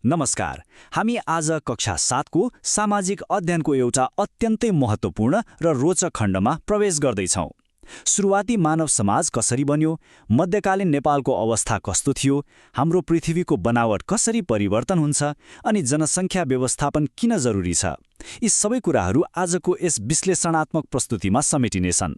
नमस्कार। हामी आज कक्षा 7को सामाजिक अध्ययनको एउटा अत्यन्तै महत्त्वपूर्ण र रोचक खण्डमा प्रवेश गर्दैछौँ। सुरुवाती मानव समाज कसरी बन्यो, मध्यकालीन नेपालको अवस्था कस्तो थियो, हाम्रो पृथ्वीको बनावट कसरी परिवर्तन हुन्छ अनि जनसङ्ख्या व्यवस्थापन किन जरुरी छ, यी सबै कुराहरू आजको यस विश्लेषणात्मक प्रस्तुतिमा समेटिनेछन्।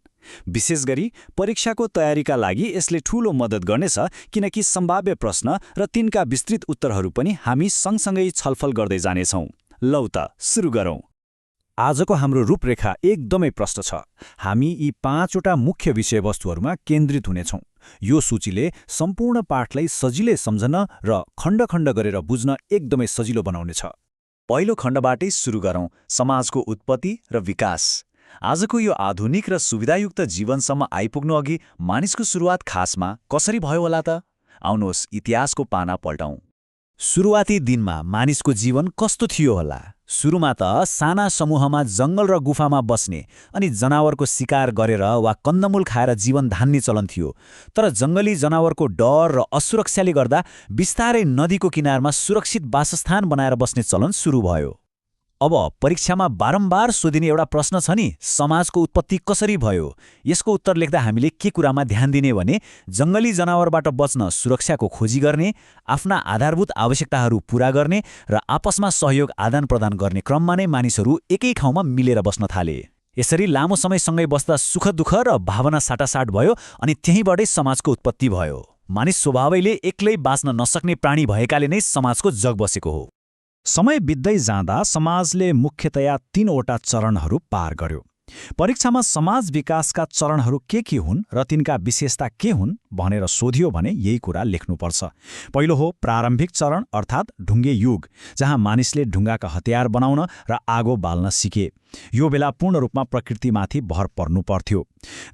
विशेष गरी परीक्षाको तयारीका लागि यसले ठूलो मद्दत गर्नेछ, किनकि सम्भाव्य प्रश्न र तिनका विस्तृत उत्तरहरू पनि हामी सँगसँगै छलफल गर्दै जानेछौँ। लौ त सुरु गरौँ। आजको हाम्रो रूपरेखा एकदमै प्रष्ट छ। हामी यी 5वटा मुख्य विषयवस्तुहरूमा केन्द्रित हुनेछौँ। यो सूचीले सम्पूर्ण पाठलाई सजिलै सम्झन र खण्ड-खण्ड गरेर बुझ्न एकदमै सजिलो बनाउनेछ। पहिलो खण्डबाटै सुरु गरौँ, समाजको उत्पत्ति र विकास। आजको यो आधुनिक र सुविधायुक्त जीवनसम्म आइपुग्नु अघि मानिसको सुरुवात खासमा कसरी भयो होला त? आउनुहोस् इतिहासको पाना पल्टौँ। सुरुवाती दिनमा मानिसको जीवन कस्तो थियो होला? सुरुमा त साना समूहमा जङ्गल र गुफामा बस्ने अनि जनावरको शिकार गरेर वा कन्दमूल खाएर जीवन धान्ने चलन थियो। तर जङ्गली जनावरको डर र असुरक्षाले गर्दा बिस्तारै नदीको किनारमा सुरक्षित वासस्थान बनाएर बस्ने चलन सुरु भयो। अब परीक्षामा बारम्बार सोधिने एउटा प्रश्न छ नि, समाजको उत्पत्ति कसरी भयो? यसको उत्तर लेख्दा हामीले के कुरामा ध्यान दिने भने जङ्गली जनावरबाट बच्न सुरक्षाको खोजी गर्ने, आफ्ना आधारभूत आवश्यकताहरू पूरा गर्ने र आपसमा सहयोग आदान प्रदान गर्ने क्रममा नै मानिसहरू एकै ठाउँमा मिलेर बस्न थाले। यसरी लामो समयसँगै बस्दा सुख दुःख र भावना साटासाट भयो अनि त्यहीँबाटै समाजको उत्पत्ति भयो। मानिस स्वभावैले एक्लै बाँच्न नसक्ने प्राणी भएकाले नै समाजको जग बसेको हो। समय बित्दै जाँदा समाजले मुख्यतया 3वटा चरणहरू पार गर्यो। परीक्षामा समाज विकासका चरणहरू के हुन् र तिनका विशेषता के हुन् भनेर सोधियो भने यही कुरा लेख्नुपर्छ। पहिलो हो प्रारम्भिक चरण अर्थात् ढुङ्गे युग, जहाँ मानिसले ढुङ्गाका हतियार बनाउन र आगो बाल्न सिके। यो बेला पूर्ण रूपमा प्रकृतिमाथि भर पर्नु पर्थ्यो।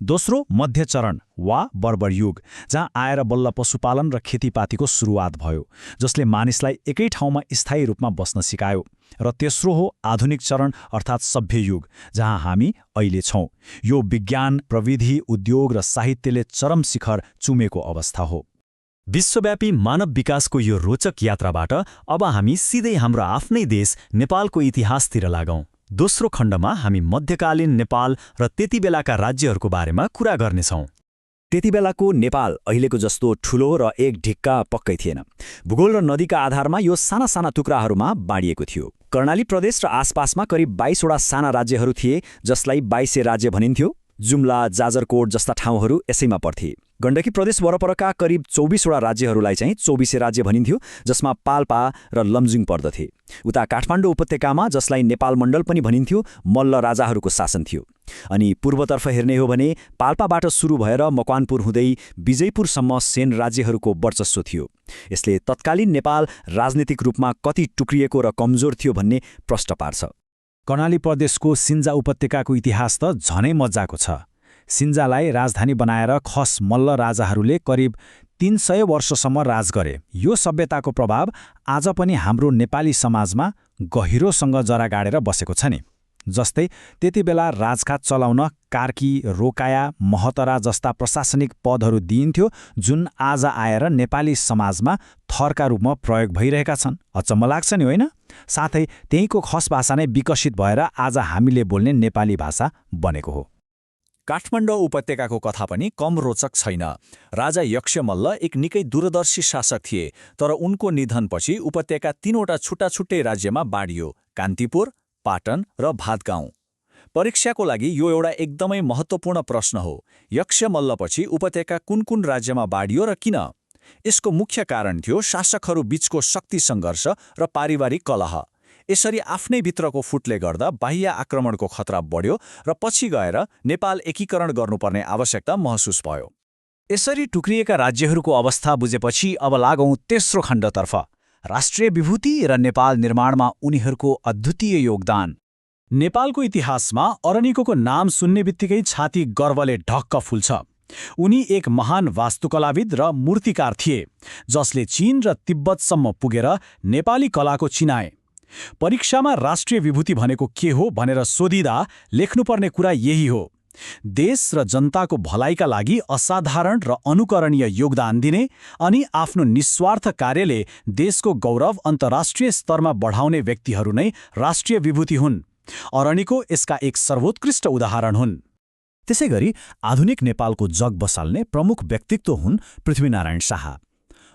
दोस्रो मध्य चरण वा बर्बर युग, जहाँ आएर बल्ल पशुपालन र खेतीपातीको सुरुवात भयो, जसले मानिसलाई एकै ठाउँमा स्थायी रूपमा बस्न सिकायो। र तेस्रो हो आधुनिक चरण अर्थात् सभ्य युग, जहाँ हामी अहिले छौँ। यो विज्ञान, प्रविधि, उद्योग र साहित्यले चरम शिखर चुमेको अवस्था हो। विश्वव्यापी मानव विकासको यो रोचक यात्राबाट अब हामी सिधै हाम्रो आफ्नै देश नेपालको इतिहासतिर लागौँ। दोस्रो खण्डमा हामी मध्यकालीन नेपाल र त्यति बेलाका राज्यहरूको बारेमा कुरा गर्नेछौँ। त्यति बेलाको नेपाल अहिलेको जस्तो ठूलो र एक ढिक्का पक्कै थिएन। भूगोल र नदीका आधारमा यो साना साना टुक्राहरूमा बाँडिएको थियो। कर्णाली प्रदेश र आसपासमा करिब 22वटा साना राज्यहरू थिए, जसलाई 22 राज्य भनिन्थ्यो। जुम्ला, जाजरकोट जस्ता ठाउँहरू यसैमा पर्थे। गण्डकी प्रदेश वरपरका करिब 24वटा राज्यहरूलाई चाहिँ 24 राज्य भनिन्थ्यो, जसमा पाल्पा र लमजुङ पर्दथे। उता काठमाडौँ उपत्यकामा, जसलाई नेपाल मण्डल पनि भनिन्थ्यो, मल्ल राजाहरूको शासन थियो। अनि पूर्वतर्फ हेर्ने हो भने पाल्पाबाट सुरु भएर मकवानपुर हुँदै विजयपुरसम्म सेन राज्यहरूको वर्चस्व थियो। यसले तत्कालीन नेपाल राजनीतिक रूपमा कति टुक्रिएको र कमजोर थियो भन्ने प्रश्न पार्छ। कर्णाली प्रदेशको सिन्जा उपत्यकाको इतिहास त झनै मजाको छ। सिन्जालाई राजधानी बनाएर खस मल्ल राजाहरूले करिब 300 वर्षसम्म राज गरे। यो सभ्यताको प्रभाव आज पनि हाम्रो नेपाली समाजमा गहिरोसँग जरा गाडेर बसेको छ नि। जस्तै त्यति बेला राजकाज चलाउन कार्की, रोकाया, महतरा जस्ता प्रशासनिक पदहरू दिइन्थ्यो, जुन आज आएर नेपाली समाजमा थरका रूपमा प्रयोग भइरहेका छन्। अचम्म लाग्छ नि, होइन? साथै त्यहीँको खस भाषा नै विकसित भएर आज हामीले बोल्ने नेपाली भाषा बनेको हो। काठमाडौँ उपत्यकाको कथा पनि कम रोचक छैन। राजा यक्षमल्ल एक निकै दूरदर्शी शासक थिए, तर उनको निधनपछि उपत्यका 3वटा छुट्टा-छुट्टै राज्यमा बाँडियो: कान्तिपुर, पाटन र भातगाउँ। परीक्षाको लागि यो एउटा एकदमै महत्त्वपूर्ण प्रश्न हो। यक्षमल्लपछि उपत्यका कुन राज्यमा बाँडियो र किन? यसको मुख्य कारण थियो शासकहरू बीचको शक्ति सङ्घर्ष र पारिवारिक कलह। यसरी आफ्नै भित्रको फुटले गर्दा बाह्य आक्रमणको खतरा बढ्यो र पछि गएर नेपाल एकीकरण गर्नुपर्ने आवश्यकता महसुस भयो। यसरी टुक्रिएका राज्यहरूको अवस्था बुझेपछि अब लागौँ तेस्रो खण्डतर्फ, राष्ट्रिय विभूति र नेपाल निर्माणमा उनीहरूको अद्वितीय योगदान। नेपालको इतिहासमा अरनिकोको नाम सुन्ने बित्तिकै छाती गर्वले ढक्क फुल्छ। उनी एक महान वास्तुकलाविद र मूर्तिकार थिए, जसले चीन र तिब्बतसम्म पुगेर नेपाली कलाको चिनाए। परीक्षामा राष्ट्रिय विभूति भनेको के हो भनेर सोधिँदा लेख्नुपर्ने कुरा यही हो। देश र जनताको भलाइका लागि असाधारण र अनुकरणीय योगदान दिने अनि आफ्नो निस्वार्थ कार्यले देशको गौरव अन्तर्राष्ट्रिय स्तरमा बढाउने व्यक्तिहरू नै राष्ट्रिय विभूति हुन्। अरणीको यसका एक सर्वोत्कृष्ट उदाहरण हुन्। त्यसैगरी आधुनिक नेपालको जग बसाल्ने प्रमुख व्यक्तित्व हुन् पृथ्वीनारायण शाह।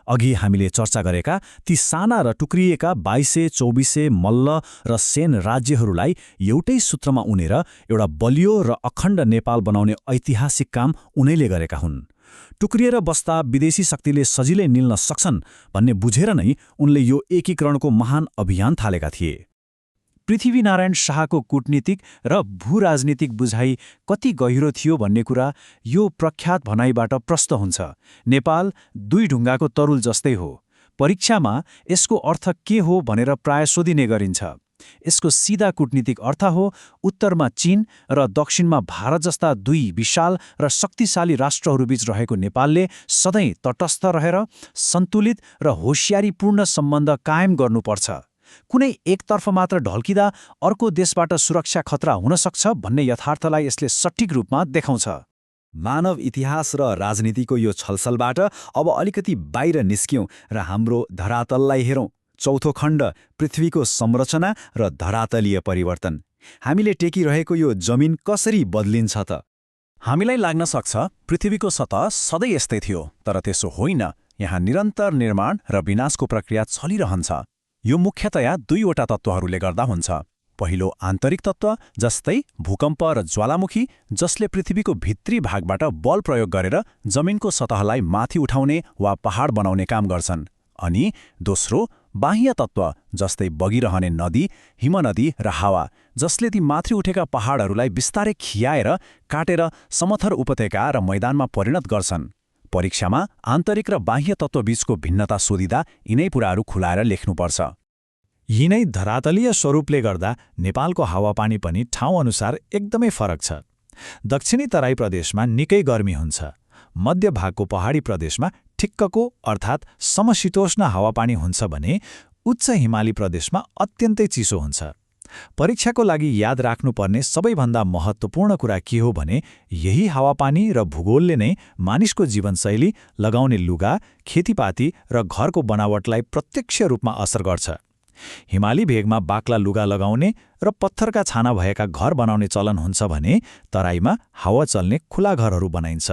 अघि हामीले चर्चा गरेका ती साना र टुक्रिएका 2200, 2400 मल्ल र सेन राज्यहरूलाई एउटै सूत्रमा उनेर एउटा बलियो र अखण्ड नेपाल बनाउने ऐतिहासिक काम उनैले गरेका हुन्। टुक्रिएर बस्दा विदेशी शक्तिले सजिलै निल्न सक्छन् भन्ने बुझेर नै उनले यो एकीकरणको महान अभियान थालेका थिए। पृथ्वीनारायण शाहको कूटनीतिक र भूराजनीतिक बुझाइ कति गहिरो थियो भन्ने कुरा यो प्रख्यात भनाइबाट प्रष्ट हुन्छ। नेपाल दुई ढुङ्गाको तरुल जस्तै हो। परीक्षामा यसको अर्थ के हो भनेर प्राय सोधिने गरिन्छ। यसको सिधा कूटनीतिक अर्थ हो उत्तरमा चीन र दक्षिणमा भारत जस्ता दुई विशाल र शक्तिशाली राष्ट्रहरूबीच रहेको नेपालले सधैँ तटस्थ रहेर सन्तुलित र होशियारीपूर्ण सम्बन्ध कायम गर्नुपर्छ। कुनै एकतर्फ मात्र ढल्किँदा अर्को देशबाट सुरक्षा खतरा हुन सक्छ भन्ने यथार्थलाई यसले सठिक रूपमा देखाउँछ। मानव इतिहास र राजनीतिको यो छलछलबाट अब अलिकति बाहिर निस्क्यौं र हाम्रो धरातललाई हेरौं। चौथो खण्ड, पृथ्वीको संरचना र धरातलीय परिवर्तन। हामीले टेकिरहेको यो जमिन कसरी बदलिन्छ त? हामीलाई लाग्न सक्छ पृथ्वीको सतह सधैँ यस्तै थियो, तर त्यसो होइन। यहाँ निरन्तर निर्माण र विनाशको प्रक्रिया चलिरहन्छ। यो मुख्यतया दुईवटा तत्त्वहरूले गर्दा हुन्छ। पहिलो आन्तरिक तत्त्व, जस्तै भूकम्प र ज्वालामुखी, जसले पृथ्वीको भित्री भागबाट बल प्रयोग गरेर जमिनको सतहलाई माथि उठाउने वा पहाड बनाउने काम गर्छन्। अनि दोस्रो बाह्य तत्त्व, जस्तै बगिरहने नदी, हिमनदी र हावा, जसले ती माथि उठेका पहाडहरूलाई बिस्तारै खियाएर काटेर समथर उपत्यका र मैदानमा परिणत गर्छन्। परीक्षामा आन्तरिक र बाह्य तत्त्वबीचको भिन्नता सोधिँदा यिनै कुराहरू खुलाएर लेख्नुपर्छ। यिनै धरातलीय स्वरूपले गर्दा नेपालको हावापानी पनि ठाउँअनुसार एकदमै फरक छ। दक्षिणी तराई प्रदेशमा निकै गर्मी हुन्छ। मध्य भागको पहाडी प्रदेशमा ठिक्कको अर्थात् समशीतोष्ण हावापानी हुन्छ भने उच्च हिमाली प्रदेशमा अत्यन्तै चिसो हुन्छ। परीक्षाको लागि याद राख्नुपर्ने सबैभन्दा महत्त्वपूर्ण कुरा के हो भने यही हावापानी र भूगोलले नै मानिसको जीवनशैली, लगाउने लुगा, खेतीपाती र घरको बनावटलाई प्रत्यक्ष रूपमा असर गर्छ। हिमाली भेगमा बाक्ला लुगा लगाउने र पत्थरका छाना भएका घर बनाउने चलन हुन्छ भने तराईमा हावा चल्ने खुला घरहरू बनाइन्छ।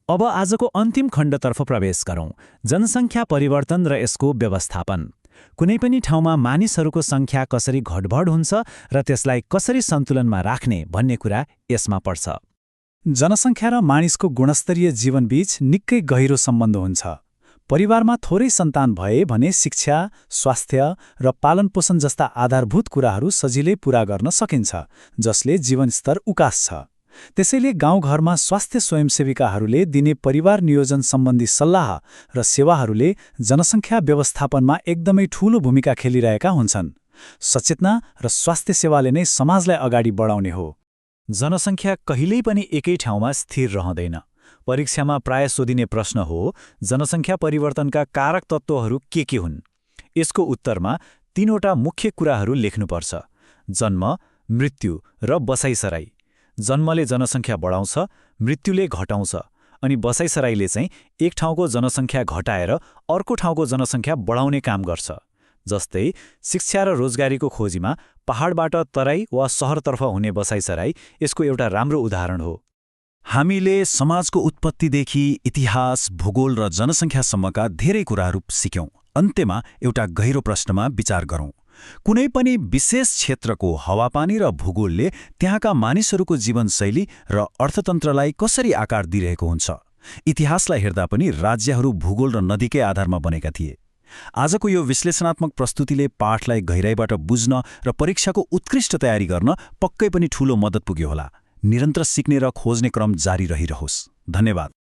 अब आजको अन्तिम खण्डतर्फ प्रवेश गरौँ, जनसङ्ख्या परिवर्तन र यसको व्यवस्थापन। कुनै पनि ठाउँमा मानिसहरूको सङ्ख्या कसरी घटबढ हुन्छ र त्यसलाई कसरी सन्तुलनमा राख्ने भन्ने कुरा यसमा पर्छ। जनसङ्ख्या र मानिसको गुणस्तरीय जीवनबीच निकै गहिरो सम्बन्ध हुन्छ। परिवारमा थोरै सन्तान भए भने शिक्षा, स्वास्थ्य र पालनपोषण जस्ता आधारभूत कुराहरू सजिलै पूरा गर्न सकिन्छ, जसले जीवनस्तर उकास्छ। त्यसैले गाउँघरमा स्वास्थ्य स्वयंसेविकाहरूले दिने परिवार नियोजन सम्बन्धी सल्लाह र सेवाहरूले जनसङ्ख्या व्यवस्थापनमा एकदमै ठूलो भूमिका खेलिरहेका हुन्छन्। सचेतना र स्वास्थ्य सेवाले नै समाजलाई अगाडि बढाउने हो। जनसङ्ख्या कहिल्यै पनि एकै ठाउँमा स्थिर रहँदैन। परीक्षामा प्राय सोधिने प्रश्न हो, जनसङ्ख्या परिवर्तनका कारक तत्त्वहरू के हुन्? यसको उत्तरमा 3वटा मुख्य कुराहरू लेख्नुपर्छ: जन्म, मृत्यु र बसाइसराई। जन्मले जनसङ्ख्या बढाउँछ, मृत्युले घटाउँछ, अनि बसाइसराईले चाहिँ एक ठाउँको जनसङ्ख्या घटाएर अर्को ठाउँको जनसङ्ख्या बढाउने काम गर्छ। जस्तै शिक्षा र रोजगारीको खोजीमा पहाडबाट तराई वा सहरतर्फ हुने बसाइसराई यसको एउटा राम्रो उदाहरण हो। हामीले समाजको उत्पत्तिदेखि इतिहास, भूगोल र जनसङ्ख्यासम्मका धेरै कुराहरू सिक्यौं। अन्त्यमा एउटा गहिरो प्रश्नमा विचार गरौँ। कुनै पनि विशेष क्षेत्रको हावापानी र भूगोलले त्यहाँका मानिसहरूको जीवनशैली र अर्थतन्त्रलाई कसरी आकार दिइरहेको हुन्छ? इतिहासलाई हेर्दा पनि राज्यहरू भूगोल र नदीकै आधारमा बनेका थिए। आजको यो विश्लेषणात्मक प्रस्तुतिले पाठलाई गहिराईबाट बुझ्न र परीक्षाको उत्कृष्ट तयारी गर्न पक्कै पनि ठूलो मद्दत पुग्यो होला। निरन्तर सिक्ने र खोज्ने क्रम जारी रहिरहोस्। धन्यवाद।